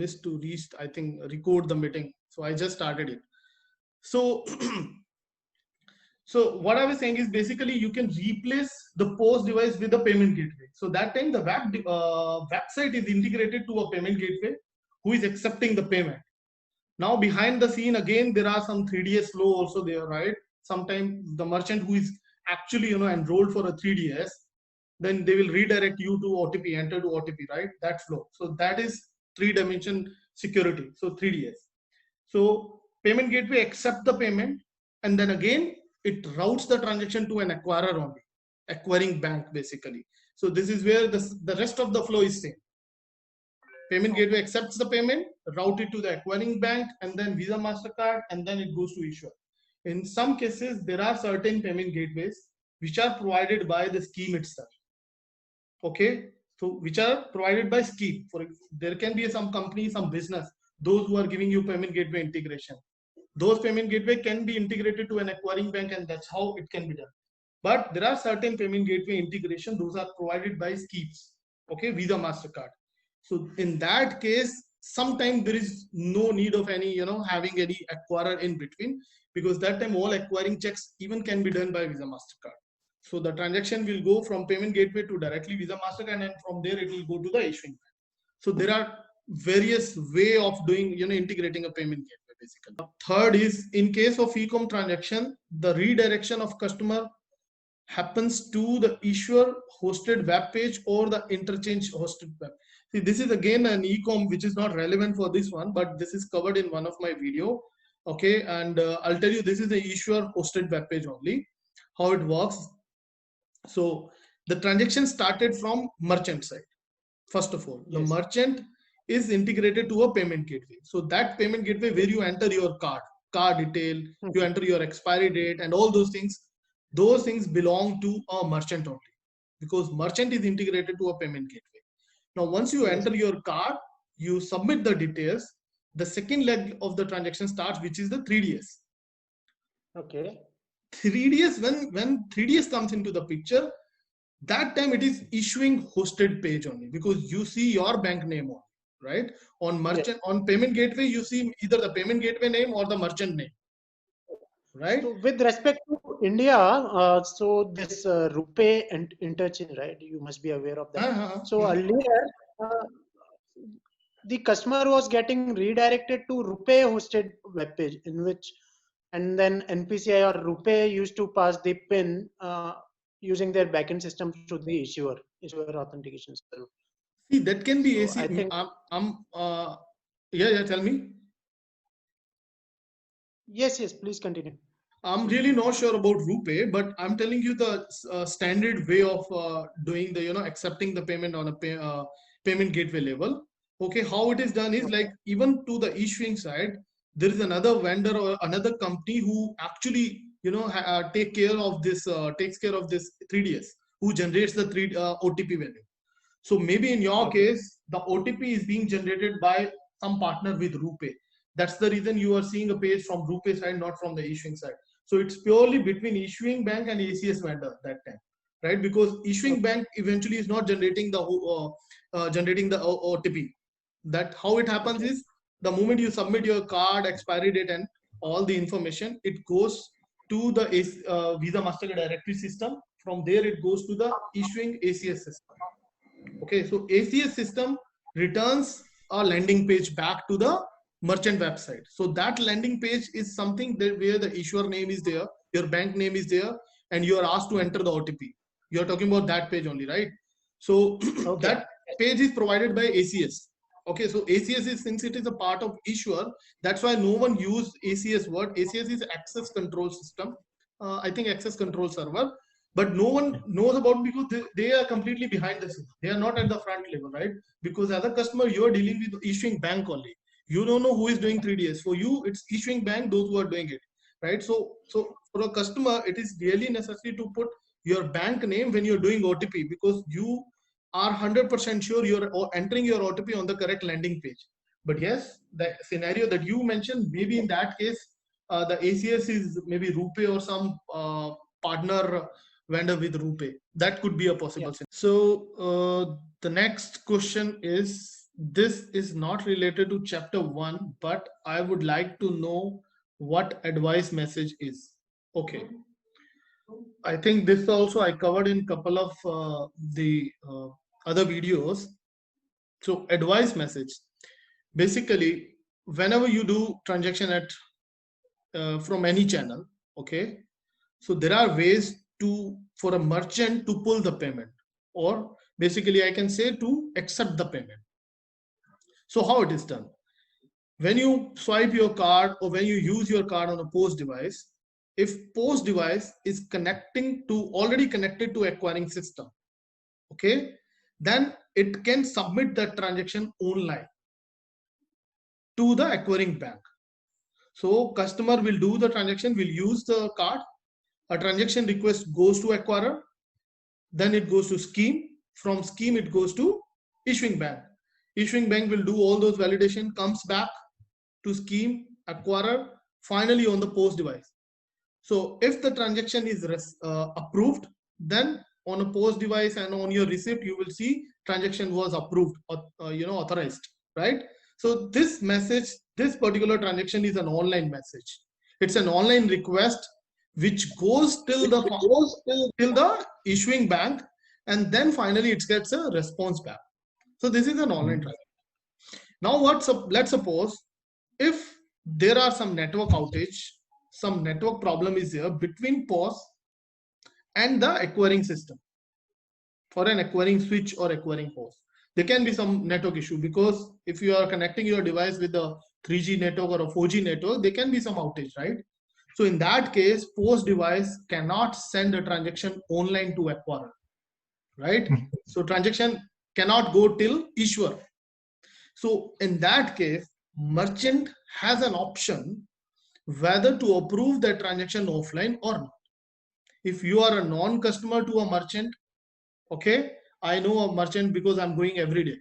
missed to I think record the meeting. So I just started it. So so what I was saying is basically you can replace the POS device with a payment gateway. So that time the website is integrated to a payment gateway who is accepting the payment. Now behind the scene again there are some 3DS flow also there, right? Sometimes the merchant who is actually enrolled for a 3DS, then they will redirect you to OTP, enter to OTP, right? That flow. So that is 3-dimension security. So 3DS. So payment gateway accept the payment, and then again it routes the transaction to an acquirer only, acquiring bank basically. So this is where the rest of the flow is same. Payment gateway accepts the payment, route it to the acquiring bank, and then Visa, MasterCard, and then it goes to issuer. In some cases, there are certain payment gateways which are provided by the scheme itself. Okay, so which are provided by scheme. There can be some company, some business, those who are giving you payment gateway integration. Those payment gateway can be integrated to an acquiring bank, and that's how it can be done. But there are certain payment gateway integration, those are provided by schemes. Okay, Visa, MasterCard. So in that case, sometimes there is no need of any, having any acquirer in between, because that time all acquiring checks even can be done by Visa, MasterCard. So the transaction will go from payment gateway to directly Visa, MasterCard, and from there it will go to the issuing bank. So there are various way of doing, integrating a payment gateway basically. Third is, in case of e-com transaction, the redirection of customer happens to the issuer hosted web page or the interchange hosted web. See, this is again an e-com which is not relevant for this one, but this is covered in one of my video. Okay, and I'll tell you, this is the issuer hosted web page only, how it works. So the transaction started from merchant side. First of all, the merchant is integrated to a payment gateway. So that payment gateway where you enter your card detail, you enter your expiry date and all those things belong to a merchant only, because merchant is integrated to a payment gateway. Now, once you enter your card, you submit the details. The second leg of the transaction starts, which is the 3DS. Okay. 3DS, when 3DS comes into the picture, that time it is issuing hosted page only, because you see your bank name on, right? On merchant, on payment gateway, you see either the payment gateway name or the merchant name, right? So with respect to India, so this RuPay and interchange, right? You must be aware of that. So earlier, the customer was getting redirected to RuPay hosted web page, in which, and then NPCI or RuPay used to pass the PIN using their backend system to the issuer authentication server. See, that can be so AC. I think, yeah, tell me. Yes, please continue. I'm really not sure about RuPay, but I'm telling you the standard way of doing the, accepting the payment on a payment gateway level. Okay, how it is done is like, even to the issuing side, there is another vendor or another company who actually, takes care of this 3DS, who generates the OTP value. So maybe in your case, the OTP is being generated by some partner with RuPay. That's the reason you are seeing a page from RuPay side, not from the issuing side. So it's purely between issuing bank and ACS vendor that time, right? Because issuing bank eventually is not generating the OTP. That how it happens is, the moment you submit your card, expiry date, and all the information, it goes to the Visa MasterCard directory system. From there, it goes to the issuing ACS system. Okay, so ACS system returns a landing page back to the merchant website. So that landing page is something that where the issuer name is there, your bank name is there, and you are asked to enter the OTP. You're talking about that page only, right? So that page is provided by ACS. Okay, so ACS is, since it is a part of issuer, that's why no one use ACS word. ACS is access control system. I think access control server. But no one knows about, because they are completely behind the scenes. They are not at the front level, right? Because as a customer, you are dealing with issuing bank only. You don't know who is doing 3DS. For you, it's issuing bank, those who are doing it, right? So for a customer, it is really necessary to put your bank name when you're doing OTP, because you are 100% sure you're entering your OTP on the correct landing page. But yes, the scenario that you mentioned, maybe in that case, the ACS is maybe RuPay or some partner vendor with RuPay. That could be a possible scenario. So the next question is, this is not related to chapter 1, but I would like to know what advice message is. Okay. I think this also I covered in couple of the other videos. So advice message, basically, whenever you do transaction at from any channel, okay, so there are ways to for a merchant to pull the payment, or basically I can say to accept the payment. So how it is done? When you swipe your card or when you use your card on a POS device, if POS device is already connected to acquiring system, okay, then it can submit that transaction online to the acquiring bank. So customer will do the transaction, will use the card, a transaction request goes to acquirer, then it goes to scheme, from scheme it goes to issuing bank. Issuing bank will do all those validation, comes back to scheme, acquirer, finally on the POS device. So if the transaction is approved, then on a POS device and on your receipt, you will see transaction was approved or authorized, right? So this message, this particular transaction is an online message. It's an online request which goes till the issuing bank, and then finally it gets a response back. So this is an online transaction. Now let's suppose if there are some network outage, some network problem is here between POS and the acquiring system, for an acquiring switch or acquiring POS. There can be some network issue, because if you are connecting your device with a 3G network or a 4G network, there can be some outage, right? So in that case, POS device cannot send a transaction online to acquirer, right? So transaction cannot go till issuer. So in that case, merchant has an option whether to approve the transaction offline or not. If you are a non-customer to a merchant, okay, I know a merchant because I'm going every day.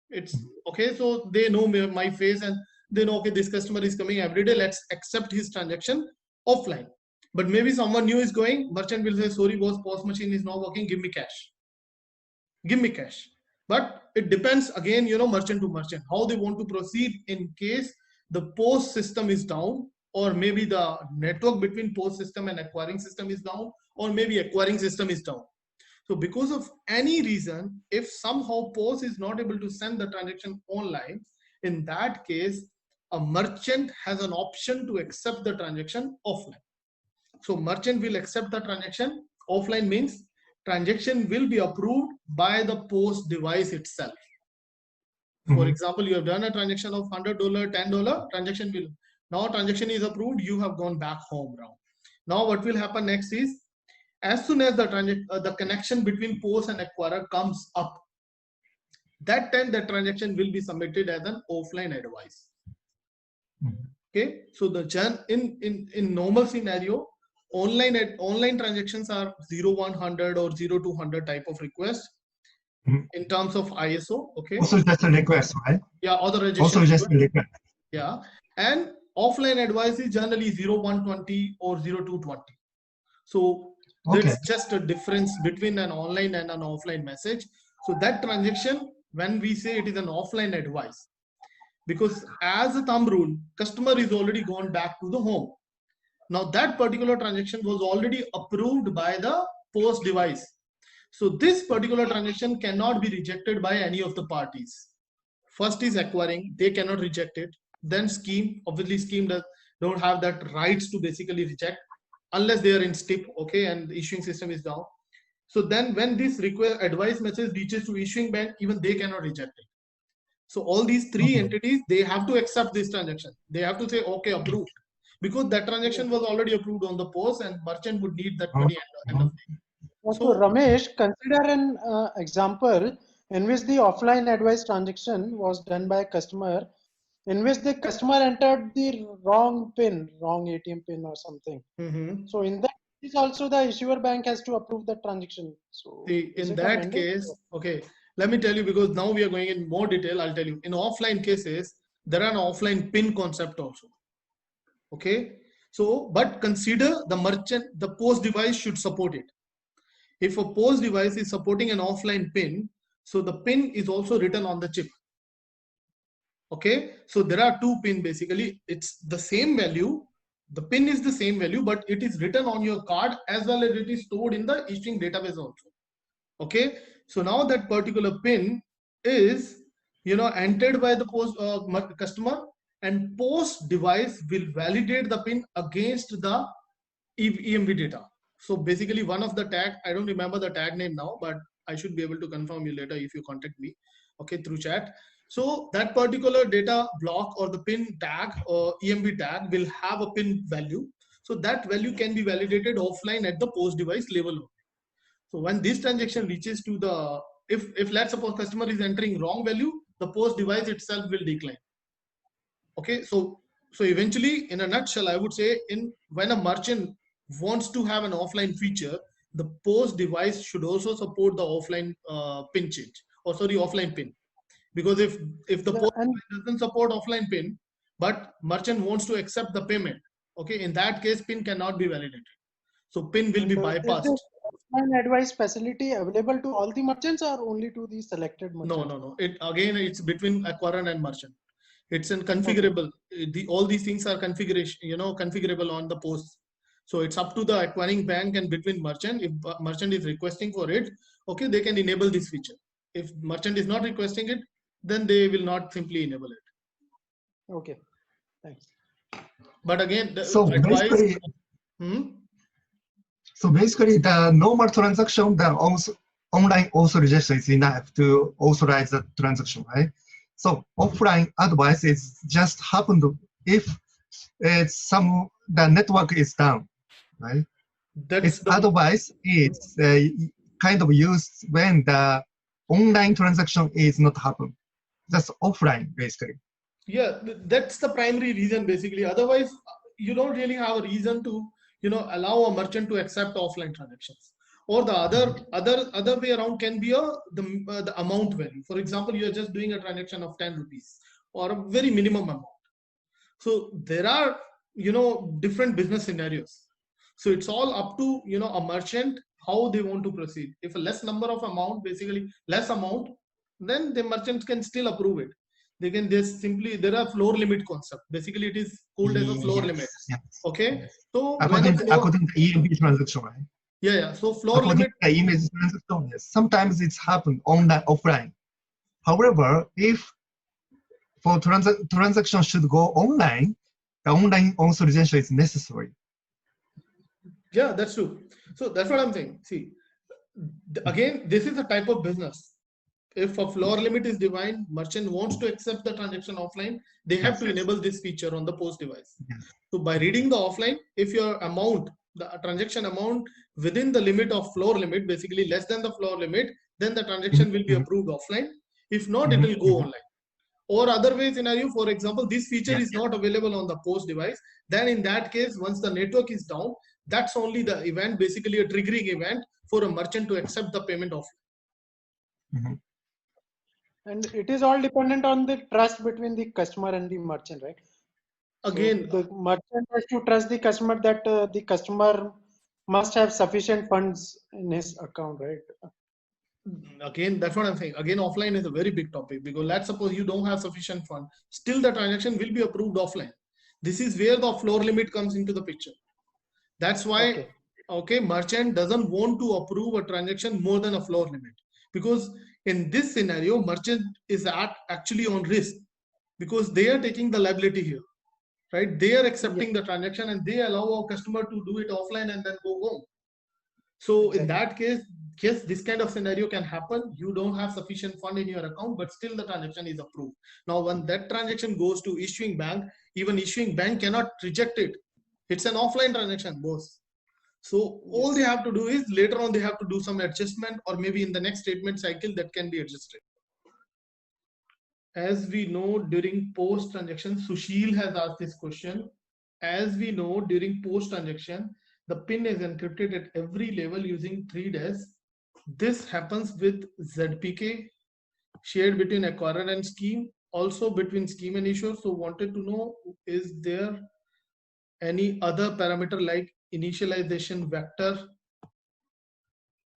It's okay, so they know my face and they know, okay, this customer is coming every day, let's accept his transaction offline. But maybe someone new is going, merchant will say, sorry boss, POS machine is not working, give me cash. Give me cash. But it depends again, merchant to merchant, how they want to proceed in case the POS system is down, or maybe the network between POS system and acquiring system is down, or maybe acquiring system is down. So because of any reason, if somehow POS is not able to send the transaction online, in that case, a merchant has an option to accept the transaction offline. So merchant will accept the transaction offline, means transaction will be approved by the POS device itself. For example, you have done a transaction of $100, $10, transaction will, now transaction is approved, you have gone back home now. Now what will happen next is, as soon as the connection between POS and acquirer comes up, that time the transaction will be submitted as an offline advice. Okay, so the in normal scenario, online transactions are 0-100 or 0-100 type of request in terms of ISO. Okay, also just a request, right? Yeah, authorization. Also just a request. Yeah, and offline advice is generally 0-120 or 0-220. So there's just a difference between an online and an offline message. So that transaction, when we say it is an offline advice, because as a thumb rule, customer is already gone back to the home. Now that particular transaction was already approved by the POS device. So this particular transaction cannot be rejected by any of the parties. First is acquiring, they cannot reject it. Then scheme, obviously scheme don't have that rights to basically reject unless they are in STIP, okay, and the issuing system is down. So then when this request advice message reaches to issuing bank, even they cannot reject it. So all these three entities, they have to accept this transaction. They have to say, okay, approved. Because that transaction was already approved on the POS and merchant would need that money at the end of the day. So Ramesh, consider an example in which the offline advice transaction was done by a customer, in which the customer entered the wrong PIN, wrong ATM PIN or something. So in that case also the issuer bank has to approve the transaction. So see, in that case, okay, let me tell you, because now we are going in more detail. I'll tell you, in offline cases, there are an offline PIN concept also. Okay, so but consider the merchant, the POS device should support it. If a POS device is supporting an offline PIN, so the PIN is also written on the chip. Okay, so there are two pin basically. It's the same value. The pin is the same value, but it is written on your card as well as it is stored in the issuing database also. Okay, so now that particular pin is entered by the post customer, and post device will validate the pin against the EMV data. So basically one of the tag, I don't remember the tag name now, but I should be able to confirm you later if you contact me, okay, through chat. So that particular data block or the pin tag or EMV tag will have a pin value. So that value can be validated offline at the post device level. So when this transaction reaches to the, if let's suppose customer is entering wrong value, the post device itself will decline. Okay, so eventually, in a nutshell, I would say when a merchant wants to have an offline feature, the post device should also support the offline pin change, or sorry, offline pin. Because if the post device doesn't support offline pin, but merchant wants to accept the payment, okay, in that case, pin cannot be validated. So pin will be bypassed. Is this offline advice facility available to all the merchants or only to the selected merchants? No. It's between acquirer and merchant. It's an configurable. Okay. All these things are configurable on the post. So it's up to the acquiring bank and between merchant. If merchant is requesting for it, okay, they can enable this feature. If merchant is not requesting it, then they will not simply enable it. Okay, thanks. But again, so basically, so basically, the normal transaction, the online authorization is enough to authorize the transaction, right? So offline advice is just happened if the network is down, right? Its advice is kind of used when the online transaction is not happening. That's offline, basically. Yeah, that's the primary reason, basically. Otherwise, you don't really have a reason to allow a merchant to accept offline transactions. Or the other way around can be the amount value. For example, you are just doing a transaction of 10 rupees or a very minimum amount. So there are different business scenarios. So it's all up to a merchant how they want to proceed. If a less number of amount, basically less amount, then the merchants can still approve it. They can there are floor limit concept. Basically, it is called as a floor limit. Yes. Okay. So according to EMV transaction, right? Yeah. So floor limit. The image transaction, sometimes it's happened online, offline. However, if for transaction should go online, the online authorization is necessary. Yeah, that's true. So that's what I'm saying. See, again, this is a type of business. If a floor limit is defined, merchant wants to accept the transaction offline, they have to enable this feature on the post device. So by reading the offline, if your amount, the transaction amount within the limit of floor limit, basically less than the floor limit, then the transaction will be approved offline. If not, it will go online. Or other way scenario, for example, this feature is not available on the post device, then in that case, once the network is down, that's only the event, basically a triggering event for a merchant to accept the payment offline. And it is all dependent on the trust between the customer and the merchant, right? Again, so the merchant has to trust the customer that the customer must have sufficient funds in his account, right? Again, that's what I'm saying. Again, offline is a very big topic, because let's suppose you don't have sufficient fund, still the transaction will be approved offline. This is where the floor limit comes into the picture. That's why, okay, merchant doesn't want to approve a transaction more than a floor limit, because in this scenario, merchant is actually on risk, because they are taking the liability here, right? They are accepting the transaction and they allow our customer to do it offline and then go home. So in that case, yes, this kind of scenario can happen. You don't have sufficient fund in your account, but still the transaction is approved. Now, when that transaction goes to issuing bank, even issuing bank cannot reject it. It's an offline transaction, boss. So all they have to do is later on they have to do some adjustment, or maybe in the next statement cycle that can be adjusted. As we know, during post transaction, Sushil has asked this question. As we know, during post transaction, the PIN is encrypted at every level using 3DES. This happens with ZPK, shared between acquirer and scheme, also between scheme and issuer. So wanted to know, is there any other parameter like initialization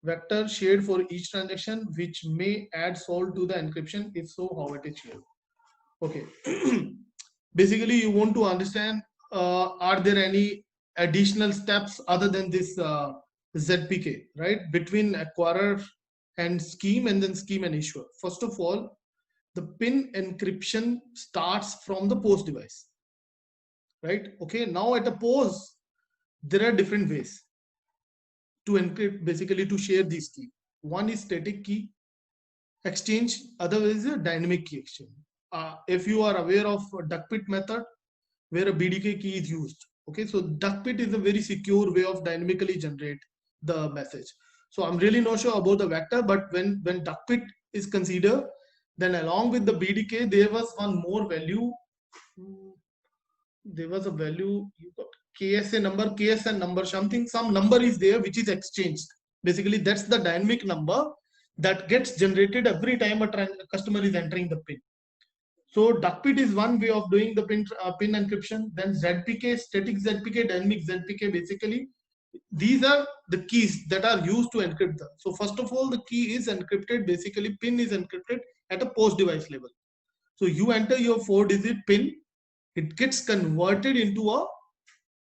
vector shared for each transaction, which may add solve to the encryption? If so, how it is shared? Okay. Basically, you want to understand, are there any additional steps other than this ZPK, right? Between acquirer and scheme, and then scheme and issuer. First of all, the PIN encryption starts from the POS device, right? Okay, now at a POS, there are different ways to encrypt, basically to share these keys. One is static key exchange, other is a dynamic key exchange. If you are aware of duckpit method, where a BDK key is used, okay, so duckpit is a very secure way of dynamically generate the message. So I'm really not sure about the vector, but when duckpit is considered, then along with the BDK, there was one more value. There was a value, you got KSA number, KSN number, something, some number is there which is exchanged. Basically, that's the dynamic number that gets generated every time a customer is entering the PIN. So duckpit is one way of doing the PIN encryption. Then ZPK, static ZPK, dynamic ZPK, basically, these are the keys that are used to encrypt them. So first of all, the key is encrypted, basically PIN is encrypted at a post device level. So you enter your 4-digit PIN, it gets converted into a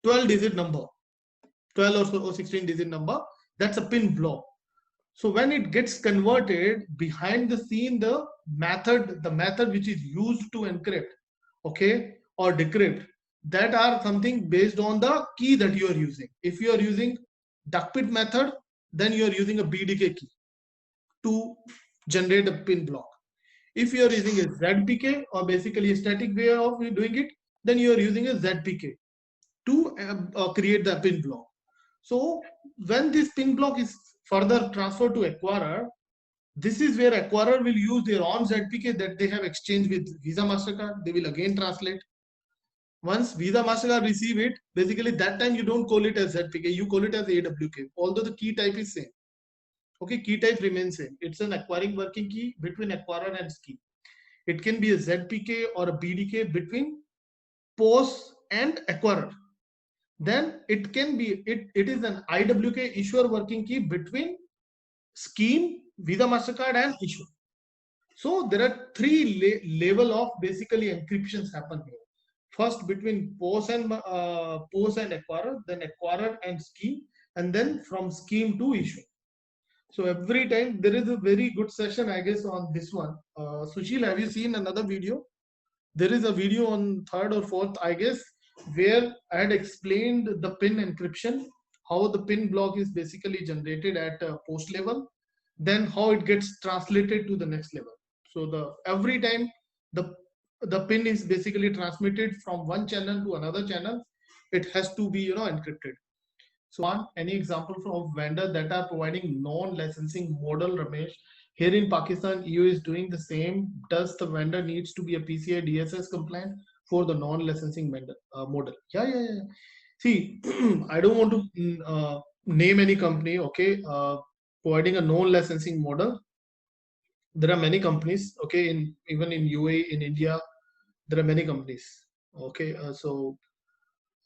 12-digit number, 12 or 16-digit number. That's a PIN block. So when it gets converted, behind the scene, the method which is used to encrypt, okay, or decrypt, that are something based on the key that you are using. If you are using duckpit method, then you are using a BDK key to generate a PIN block. If you are using a ZPK, or basically a static way of doing it, then you are using a ZPK to create the PIN block. So when this PIN block is further transferred to acquirer, this is where acquirer will use their own ZPK that they have exchanged with Visa MasterCard. They will again translate. Once Visa MasterCard receive it, basically that time you don't call it as ZPK, you call it as AWK, although the key type is same. Okay, key type remains same. It's an acquiring working key between acquirer and scheme. It can be a ZPK or a BDK between POS and acquirer. Then it can be, it is an IWK, issuer working key, between scheme, Visa MasterCard and issuer. So there are three level of basically encryptions happen here. First between POS and acquirer, then acquirer and scheme, and then from scheme to issuer. So every time there is a very good session, I guess, on this one. Sushil, have you seen another video? There is a video on 3rd or 4th, I guess, where I had explained the PIN encryption, how the PIN block is basically generated at a post level, then how it gets translated to the next level. So every time the PIN is basically transmitted from one channel to another channel, it has to be encrypted. So any example from vendor that are providing non-licensing model, Ramesh? Here in Pakistan, EU is doing the same. Does the vendor needs to be a PCI DSS compliant for the non-licensing vendor model? Yeah. See, I don't want to name any company, okay, providing a non-licensing model. There are many companies, okay, even in UAE, in India, there are many companies, okay.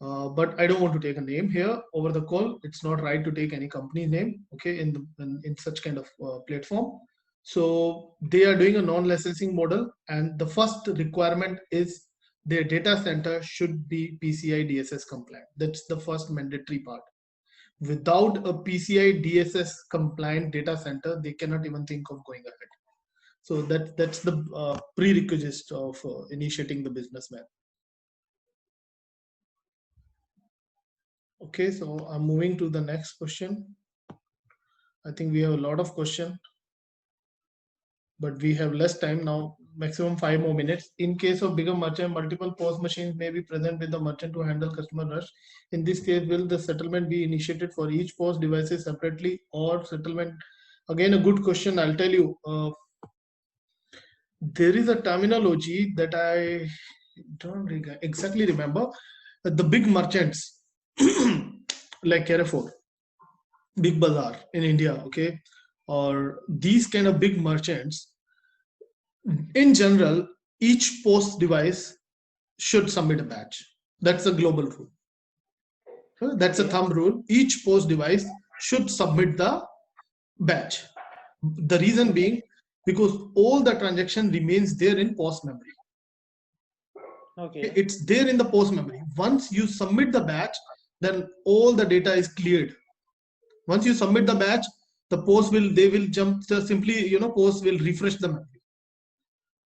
But I don't want to take a name here over the call. It's not right to take any company name, okay, in such kind of platform. So they are doing a non-licensing model, and the first requirement is their data center should be PCI DSS compliant. That's the first mandatory part. Without a PCI DSS compliant data center, they cannot even think of going ahead. So that's the prerequisite of initiating the business map. Okay, so I'm moving to the next question. I think we have a lot of questions, but we have less time now, maximum 5 more minutes. In case of bigger merchant, multiple POS machines may be present with the merchant to handle customer rush. In this case, will the settlement be initiated for each POS devices separately, or settlement? Again, a good question. I'll tell you. There is a terminology that I don't exactly remember. The big merchants like Carrefour, Big Bazaar in India, okay, or these kind of big merchants, in general, each POS device should submit a batch. That's a global rule. That's a thumb rule. Each POS device should submit the batch. The reason being, because all the transaction remains there in POS memory. Okay. It's there in the post memory. Once you submit the batch, then all the data is cleared. Once you submit the batch, the post will, they will jump, just simply, post will refresh the memory.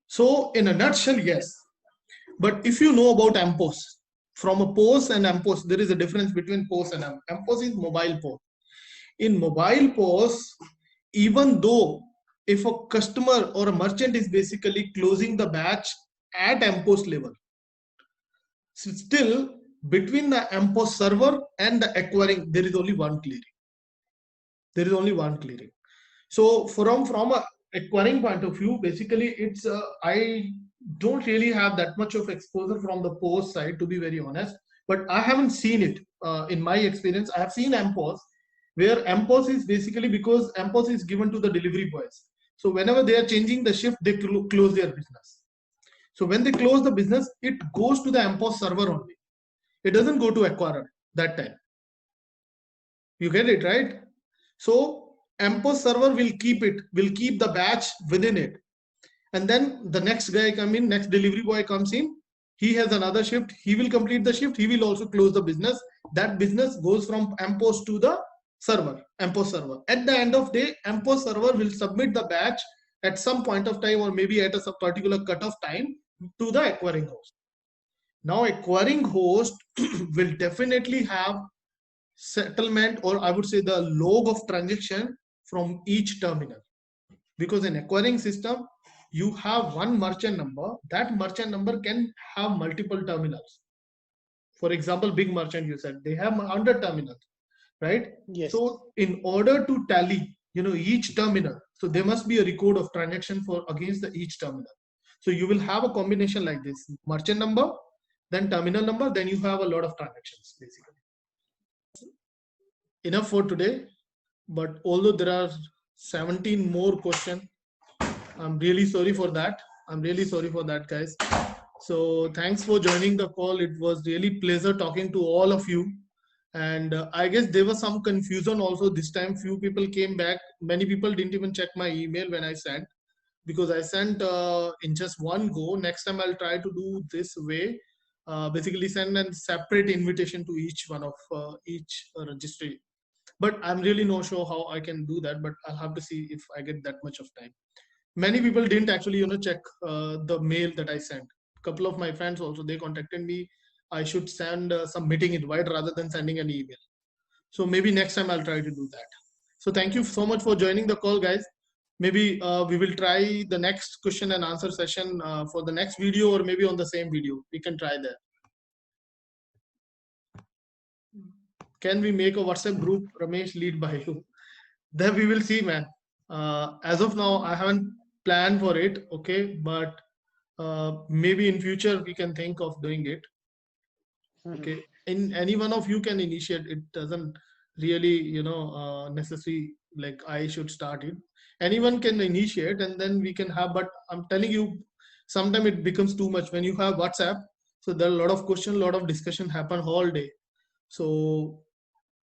So in a nutshell, yes. But if you know about MPOS, from a POS and MPOS, there is a difference between POS and MPOS. MPOS is mobile POS. In mobile POS, even though if a customer or a merchant is basically closing the batch at MPOS level, still between the MPOS server and the acquiring, there is only one clearing. There is only one clearing. So from a acquiring point of view, basically it's I don't really have that much of exposure from the POS side, to be very honest, but I haven't seen it in my experience. I have seen MPOS where MPOS is basically, because MPOS is given to the delivery boys. So whenever they are changing the shift, they close their business. So when they close the business, it goes to the MPOS server only. It doesn't go to acquirer that time. You get it, right? So MPOS server will keep the batch within it. And then the next guy comes in, next delivery boy comes in, he has another shift, he will complete the shift, he will also close the business. That business goes from MPOS to the server, MPOS server. At the end of day, MPOS server will submit the batch at some point of time, or maybe at a particular cutoff time, to the acquiring host. Now acquiring host will definitely have settlement, or I would say the log of transaction from each terminal, because in acquiring system you have one merchant number. That merchant number can have multiple terminals. For example, big merchant, you said they have 100 terminals, right? Yes. So in order to tally each terminal, so there must be a record of transaction for against each terminal. So you will have a combination like this: merchant number, then terminal number, then you have a lot of transactions basically. Enough for today, but although there are 17 more questions, I'm really sorry for that. I'm really sorry for that, guys. So thanks for joining the call. It was really pleasure talking to all of you. And I guess there was some confusion also this time. Few people came back. Many people didn't even check my email when I sent, because I sent in just one go. Next time I'll try to do this way. Basically send a separate invitation to each one of each registry. But I'm really not sure how I can do that, but I'll have to see if I get that much of time. Many people didn't actually check the mail that I sent. A couple of my friends also, they contacted me. I should send some meeting invite rather than sending an email. So maybe next time I'll try to do that. So thank you so much for joining the call, guys. Maybe we will try the next question and answer session for the next video, or maybe on the same video. We can try that. Can we make a WhatsApp group, Ramesh, lead by you? Then we will see, man. As of now, I haven't planned for it, okay, but maybe in future we can think of doing it. Okay, in any one of you can initiate. It doesn't really necessary like I should start it. Anyone can initiate, and then we can have. But I'm telling you, sometimes it becomes too much when you have WhatsApp. So there are a lot of questions, a lot of discussion happen all day. So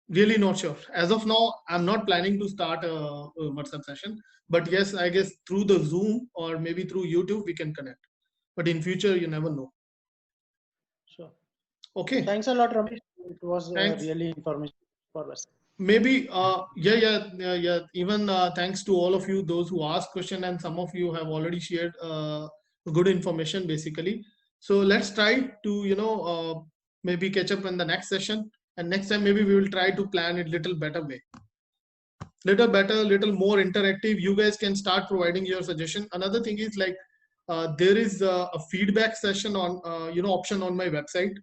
really not sure. As of now, I'm not planning to start a WhatsApp session. But yes, I guess through the Zoom or maybe through YouTube we can connect. But in future, you never know. Sure. Okay. Thanks a lot, Ramesh. It was really informative for us. Maybe yeah. Even thanks to all of you, those who asked question, and some of you have already shared good information basically. So let's try to maybe catch up in the next session, and next time maybe we will try to plan it little better way, little better, little more interactive. You guys can start providing your suggestion. Another thing is like there is a feedback session on option on my website.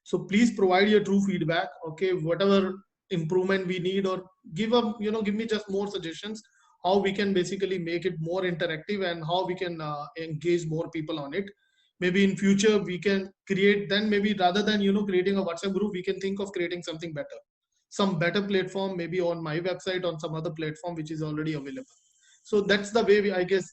So please provide your true feedback. Okay, whatever improvement we need, or give me just more suggestions how we can basically make it more interactive, and how we can engage more people on it. Maybe in future we can create, then maybe rather than creating a WhatsApp group, we can think of creating something better, some better platform, maybe on my website, on some other platform which is already available. So that's the way I guess